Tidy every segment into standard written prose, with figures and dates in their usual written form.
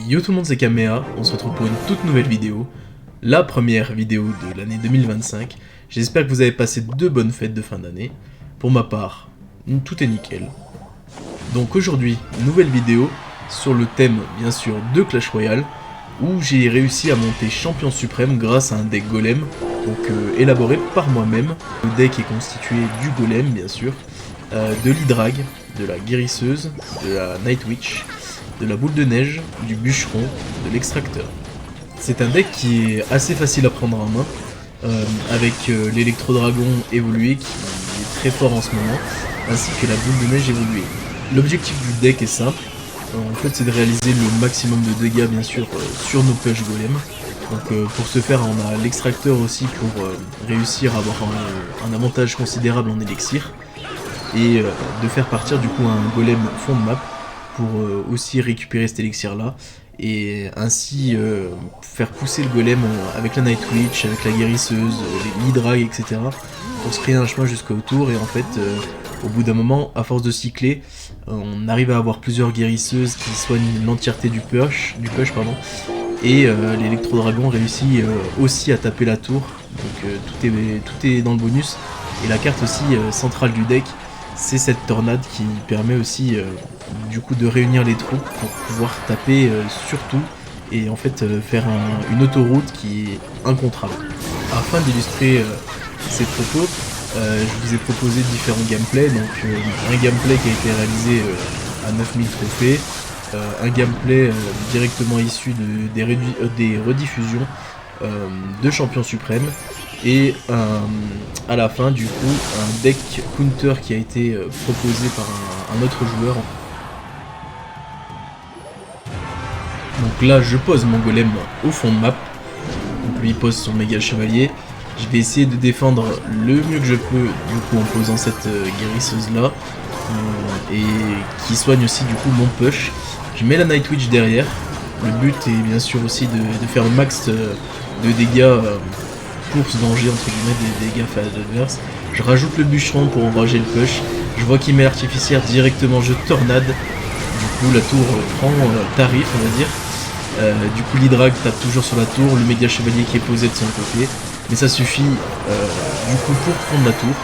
Yo tout le monde, c'est Kamea, on se retrouve pour une toute nouvelle vidéo, la première vidéo de l'année 2025. J'espère que vous avez passé de bonnes fêtes de fin d'année. Pour ma part, tout est nickel. Donc aujourd'hui, nouvelle vidéo sur le thème bien sûr de Clash Royale, où j'ai réussi à monter champion suprême grâce à un deck golem, donc élaboré par moi-même. Le deck est constitué du golem bien sûr, de l'hydrag, de la guérisseuse, de la night witch, de la boule de neige, du bûcheron, de l'extracteur. C'est un deck qui est assez facile à prendre en main, avec l'électro-dragon évolué qui est très fort en ce moment, ainsi que la boule de neige évoluée. L'objectif du deck est simple, en fait c'est de réaliser le maximum de dégâts bien sûr sur nos push golems. Donc pour ce faire on a l'extracteur aussi pour réussir à avoir un avantage considérable en élixir, et de faire partir du coup un golem fond de map pour aussi récupérer cet élixir là, et ainsi faire pousser le golem avec la Night Witch, avec la guérisseuse, l'hydrag, etc. pour se créer un chemin jusqu'au tour. Et en fait au bout d'un moment, à force de cycler, on arrive à avoir plusieurs guérisseuses qui soignent l'entièreté du push et l'électro-dragon réussit aussi à taper la tour, donc tout est dans le bonus. Et la carte aussi centrale du deck, c'est cette tornade qui permet aussi du coup de réunir les troupes pour pouvoir taper sur tout et en fait faire une autoroute qui est incontrable. Afin d'illustrer ces propos, je vous ai proposé différents gameplays, donc un gameplay qui a été réalisé à 9000 trophées, un gameplay directement issu des rediffusions de Champion Suprême, et à la fin du coup un deck counter qui a été proposé par un autre joueur. Donc là je pose mon golem au fond de map, donc lui il pose son méga chevalier. Je vais essayer de défendre le mieux que je peux du coup en posant cette guérisseuse là, et qui soigne aussi du coup mon push. Je mets la Night Witch derrière. Le but est bien sûr aussi de faire un max de dégâts pour se venger entre guillemets des dégâts faits à l'adverse. Je rajoute le bûcheron pour enrager le push. Je vois qu'il met l'artificière directement, je tornade. Du coup la tour prend tarif on va dire. Du coup l'hydrag tape toujours sur la tour, le méga chevalier qui est posé de son côté. Mais ça suffit du coup pour prendre la tour,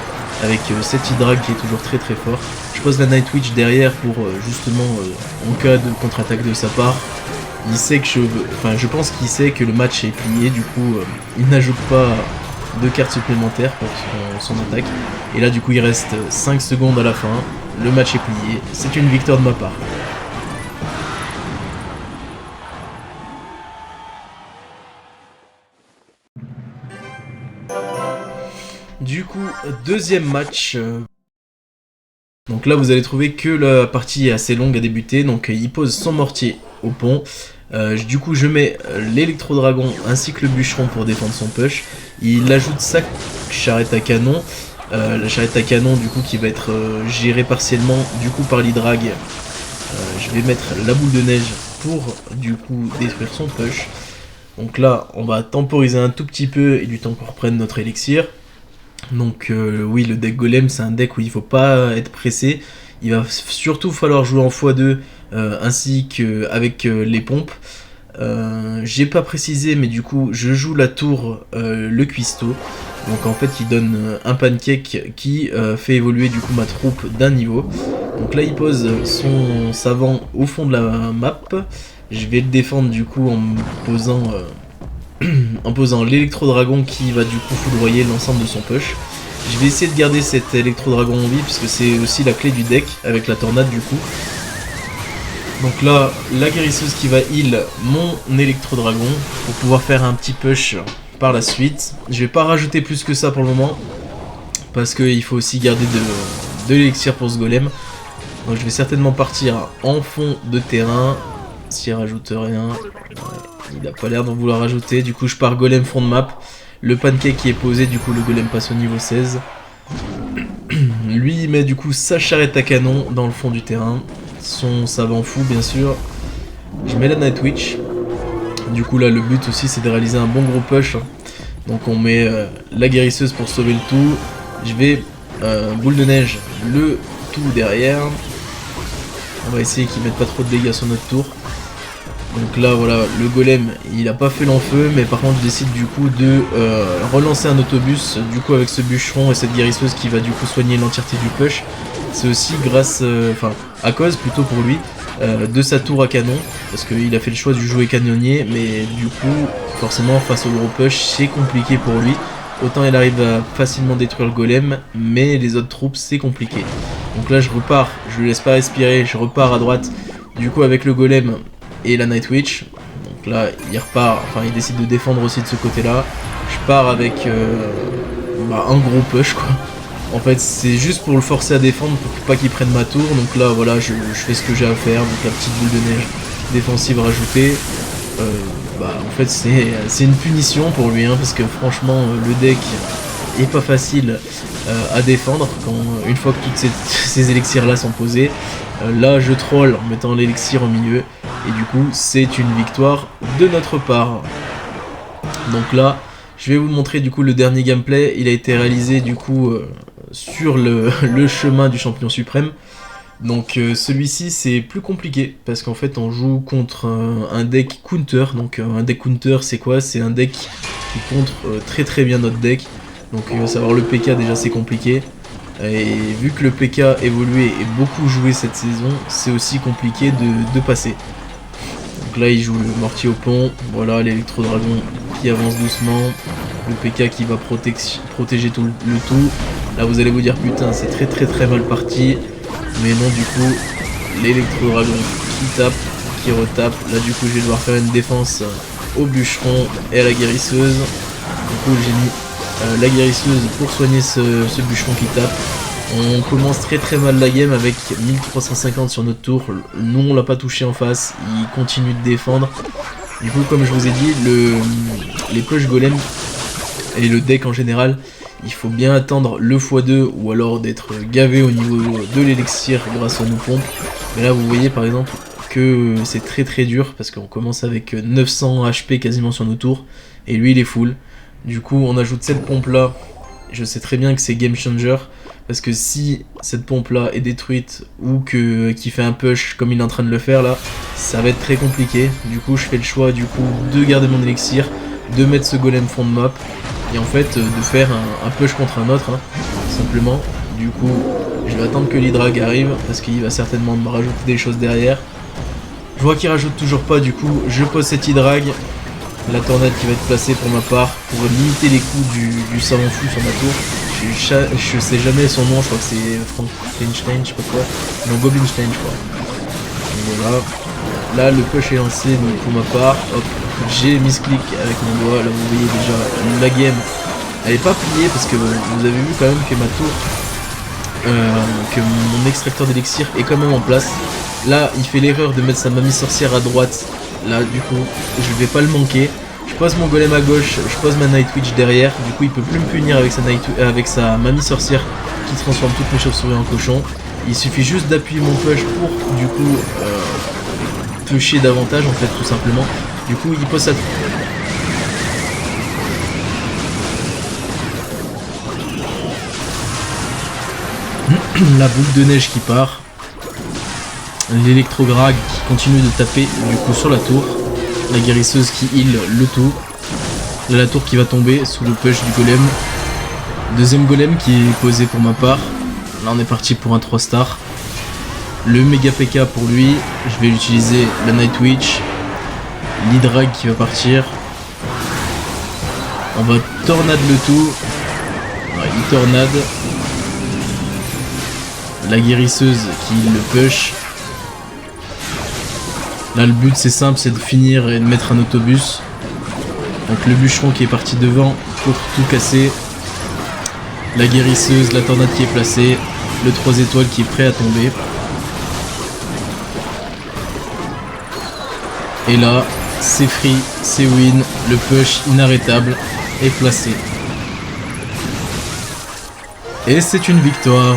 avec cette hydrag qui est toujours très très fort. Je pose la Night Witch derrière pour justement en cas de contre-attaque de sa part. Il sait que je pense qu'il sait que le match est plié, du coup il n'ajoute pas de cartes supplémentaires pour son attaque. Et là du coup il reste 5 secondes à la fin, le match est plié, c'est une victoire de ma part. Du coup, deuxième match. Donc là vous allez trouver que la partie est assez longue à débuter, donc il pose son mortier au pont. Du coup je mets l'électro-dragon ainsi que le bûcheron pour défendre son push. Il ajoute sa charrette à canon, la charrette à canon du coup qui va être gérée partiellement du coup par l'hydrag. Je vais mettre la boule de neige pour du coup détruire son push. Donc là on va temporiser un tout petit peu et du temps qu'on reprenne notre élixir. Donc oui, le deck golem c'est un deck où il faut pas être pressé. Il va surtout falloir jouer en x2 ainsi qu'avec les pompes. J'ai pas précisé mais du coup je joue la tour le cuistot. Donc en fait il donne un pancake qui fait évoluer du coup ma troupe d'un niveau. Donc là il pose son savant au fond de la map. Je vais le défendre du coup en posant l'électro-dragon qui va du coup foudroyer l'ensemble de son push. Je vais essayer de garder cet électro-dragon en vie puisque c'est aussi la clé du deck avec la tornade du coup. Donc là, la guérisseuse qui va heal mon électro-dragon pour pouvoir faire un petit push par la suite. Je vais pas rajouter plus que ça pour le moment parce qu'il faut aussi garder de l'élixir pour ce golem. Donc je vais certainement partir en fond de terrain. S'il rajoute rien, il a pas l'air d'en vouloir rajouter. Du coup je pars golem fond de map. Le pancake qui est posé, du coup le golem passe au niveau 16. Lui il met du coup sa charrette à canon dans le fond du terrain. Son savant fou bien sûr. Je mets la Night Witch. Du coup là le but aussi c'est de réaliser un bon gros push. Donc on met la guérisseuse pour sauver le tout. Je vais boule de neige le tout derrière. On va essayer qu'ils mettent pas trop de dégâts sur notre tour. Donc là voilà, le golem il a pas fait l'enfeu, mais par contre je décide du coup de relancer un autobus du coup avec ce bûcheron et cette guérisseuse qui va du coup soigner l'entièreté du push. C'est aussi grâce, enfin à cause plutôt pour lui, de sa tour à canon, parce qu'il a fait le choix du jouer canonnier, mais du coup forcément face au gros push c'est compliqué pour lui. Autant il arrive à facilement détruire le golem, mais les autres troupes c'est compliqué. Donc là je repars, je le laisse pas respirer, je repars à droite du coup avec le golem et la Night Witch. Donc là il repart, enfin il décide de défendre aussi de ce côté là. Je pars avec un gros push quoi. En fait c'est juste pour le forcer à défendre pour pas qu'il prenne ma tour. Donc là voilà je fais ce que j'ai à faire. Donc la petite boule de neige défensive rajoutée. En fait c'est une punition pour lui hein, parce que franchement le deck est pas facile à défendre quand, une fois que toutes ces élixirs là sont posés. Là je troll en mettant l'élixir au milieu et du coup c'est une victoire de notre part. Donc là je vais vous montrer du coup le dernier gameplay. Il a été réalisé du coup sur le chemin du champion suprême. Donc celui-ci c'est plus compliqué parce qu'en fait on joue contre un deck counter. Donc un deck counter c'est quoi? C'est un deck qui contre très bien notre deck. Donc savoir le PK déjà c'est compliqué. Et vu que le PK évolué et beaucoup joué cette saison, c'est aussi compliqué de passer. Donc là il joue le mortier au pont, voilà l'électro-dragon qui avance doucement, le PK qui va protéger tout le tout. Là vous allez vous dire putain c'est très mal parti. Mais non du coup l'électro-dragon qui tape, qui retape. Là du coup je vais devoir faire une défense au bûcheron et à la guérisseuse. Du coup j'ai mis la guérisseuse pour soigner ce bûcheron qui tape. On commence très mal la game avec 1350 sur notre tour. Nous on l'a pas touché en face, il continue de défendre. Du coup comme je vous ai dit, les push golem et le deck en général, il faut bien attendre le x2 ou alors d'être gavé au niveau de l'élixir grâce à nos pompes. Mais là vous voyez par exemple que c'est très dur parce qu'on commence avec 900 HP quasiment sur nos tours et lui il est full. Du coup on ajoute cette pompe là, je sais très bien que c'est game changer parce que si cette pompe là est détruite ou qu'il fait un push comme il est en train de le faire là, ça va être très compliqué. Du coup je fais le choix du coup de garder mon élixir, de mettre ce golem fond de map et en fait de faire un push contre un autre hein, simplement. Du coup je vais attendre que l'Hydrag arrive parce qu'il va certainement me rajouter des choses derrière. Je vois qu'il rajoute toujours pas, du coup je pose cette Hydrag, la tornade qui va être placée pour ma part pour limiter les coups du savant fou sur ma tour. Je sais jamais son nom, je crois que c'est Frankenstein, je sais pas quoi, non Goblinstein je crois. Donc voilà, là le push est lancé donc pour ma part, hop. J'ai misclick avec mon doigt, là vous voyez déjà la game elle est pas pliée parce que vous avez vu quand même que ma tour, que mon extracteur d'élixir est quand même en place. Là il fait l'erreur de mettre sa mamie sorcière à droite, là du coup je vais pas le manquer. Je pose mon golem à gauche, je pose ma Night Witch derrière, du coup il peut plus me punir avec sa mamie sorcière qui transforme toutes mes chauves-souris en cochon. Il suffit juste d'appuyer mon push pour du coup clocher davantage en fait tout simplement. Du coup il pose sa... la boule de neige qui part. L'électro-grag qui continue de taper du coup sur la tour. La guérisseuse qui heal le tout. Là, la tour qui va tomber sous le push du golem. Deuxième golem qui est posé pour ma part. Là on est parti pour un 3 star. Le méga PK pour lui. Je vais utiliser la Night Witch. L'Hydrag qui va partir. On va tornade le tout. Ouais, il tornade. La guérisseuse qui le push. Là le but c'est simple, c'est de finir et de mettre un autobus. Donc le bûcheron qui est parti devant pour tout casser. La guérisseuse, la tornade qui est placée. Le 3 étoiles qui est prêt à tomber. Et là, c'est free, c'est win, le push inarrêtable est placé. Et c'est une victoire.